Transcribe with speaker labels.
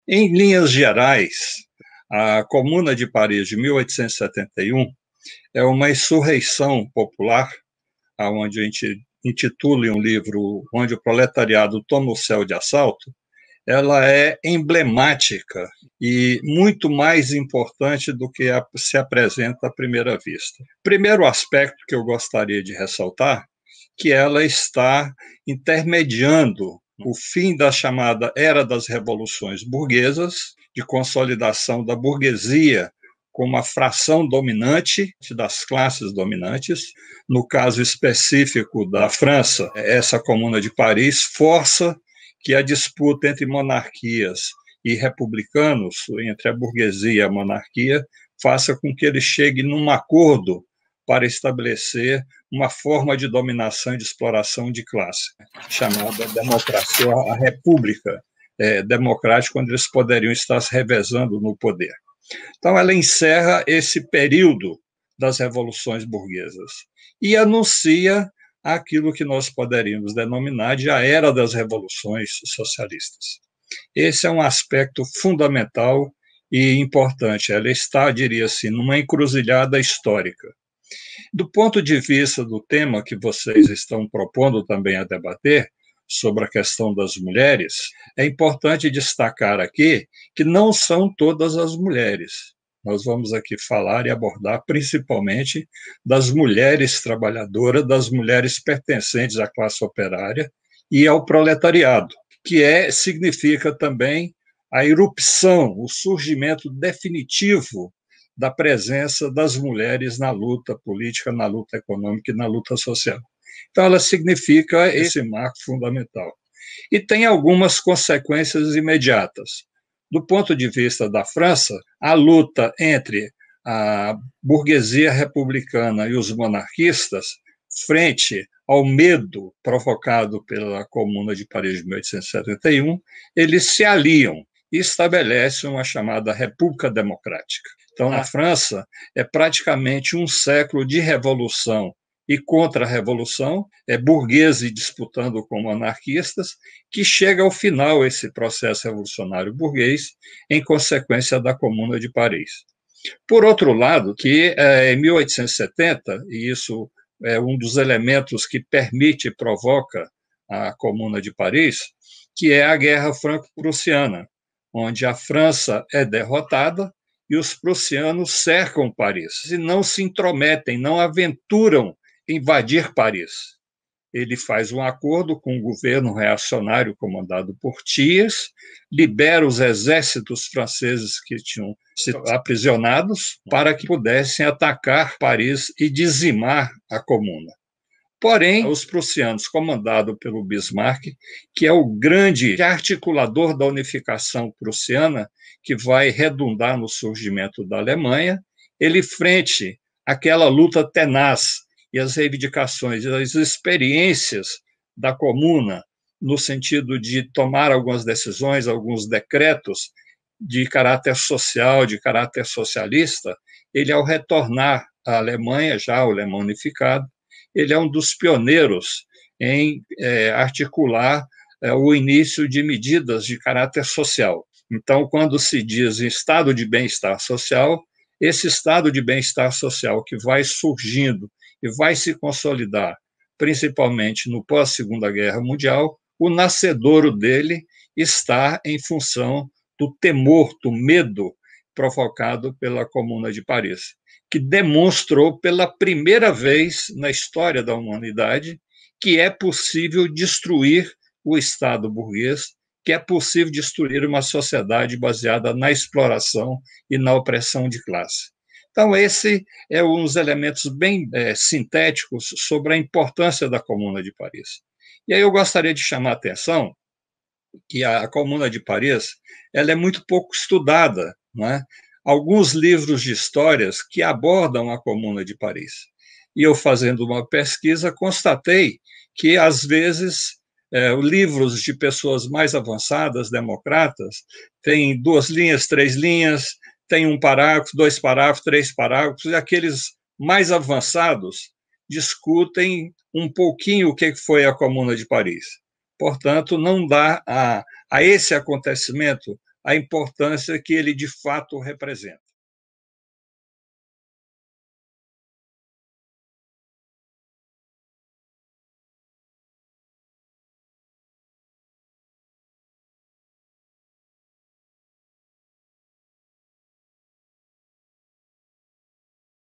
Speaker 1: Em linhas gerais, a Comuna de Paris de 1871 é uma insurreição popular, onde a gente intitula em um livro Onde o Proletariado Toma o Céu de Assalto. Ela é emblemática e muito mais importante do que se apresenta à primeira vista. Primeiro aspecto que eu gostaria de ressaltar, que ela está intermediando o fim da chamada Era das Revoluções Burguesas, de consolidação da burguesia como a fração dominante das classes dominantes. No caso específico da França, essa Comuna de Paris força que a disputa entre monarquias e republicanos, entre a burguesia e a monarquia, faça com que eles cheguem num acordo para estabelecer uma forma de dominação e de exploração de classe, chamada democracia, a república democrática, onde eles poderiam estar se revezando no poder. Então, ela encerra esse período das revoluções burguesas e anuncia aquilo que nós poderíamos denominar de a era das revoluções socialistas. Esse é um aspecto fundamental e importante. Ela está, diria assim, numa encruzilhada histórica. Do ponto de vista do tema que vocês estão propondo também a debater, sobre a questão das mulheres, é importante destacar aqui que não são todas as mulheres. Nós vamos aqui falar e abordar principalmente das mulheres trabalhadoras, das mulheres pertencentes à classe operária e ao proletariado, que significa também a irrupção, o surgimento definitivo da presença das mulheres na luta política, na luta econômica e na luta social. Então, ela significa esse marco fundamental. E tem algumas consequências imediatas. Do ponto de vista da França, a luta entre a burguesia republicana e os monarquistas, frente ao medo provocado pela Comuna de Paris de 1871, eles se aliam e estabelecem uma chamada República Democrática. Então, na França, é praticamente um século de revolução e contra-revolução, burgueses disputando com monarquistas, que chega ao final esse processo revolucionário burguês, em consequência da Comuna de Paris. Por outro lado, que em 1870, e isso é um dos elementos que permite e provoca a Comuna de Paris, que é a Guerra Franco-Prussiana, onde a França é derrotada e os prussianos cercam Paris e não se intrometem, não aventuram invadir Paris. Ele faz um acordo com o governo reacionário comandado por Thiers, libera os exércitos franceses que tinham sido aprisionados para que pudessem atacar Paris e dizimar a Comuna. Porém, os prussianos, comandados pelo Bismarck, que é o grande articulador da unificação prussiana, que vai redundar no surgimento da Alemanha, ele, frente àquela luta tenaz e as reivindicações, as experiências da Comuna, no sentido de tomar algumas decisões, alguns decretos de caráter social, de caráter socialista, ele, ao retornar à Alemanha, já a Alemanha unificada, ele é um dos pioneiros em articular o início de medidas de caráter social. Então, quando se diz em estado de bem-estar social, esse estado de bem-estar social que vai surgindo e vai se consolidar, principalmente no pós-Segunda Guerra Mundial, o nascedouro dele está em função do temor, do medo provocado pela Comuna de Paris, que demonstrou pela primeira vez na história da humanidade que é possível destruir o Estado burguês, que é possível destruir uma sociedade baseada na exploração e na opressão de classe. Então, esse é um dos elementos bem sintéticos sobre a importância da Comuna de Paris. E aí eu gostaria de chamar a atenção que a Comuna de Paris ela é muito pouco estudada, não é? Alguns livros de histórias que abordam a Comuna de Paris. E eu, fazendo uma pesquisa, constatei que, às vezes, livros de pessoas mais avançadas, democratas, têm 2 linhas, 3 linhas, tem um parágrafo, 2 parágrafos, 3 parágrafos, e aqueles mais avançados discutem um pouquinho o que foi a Comuna de Paris. Portanto, não dá a esse acontecimento a importância que ele de fato representa.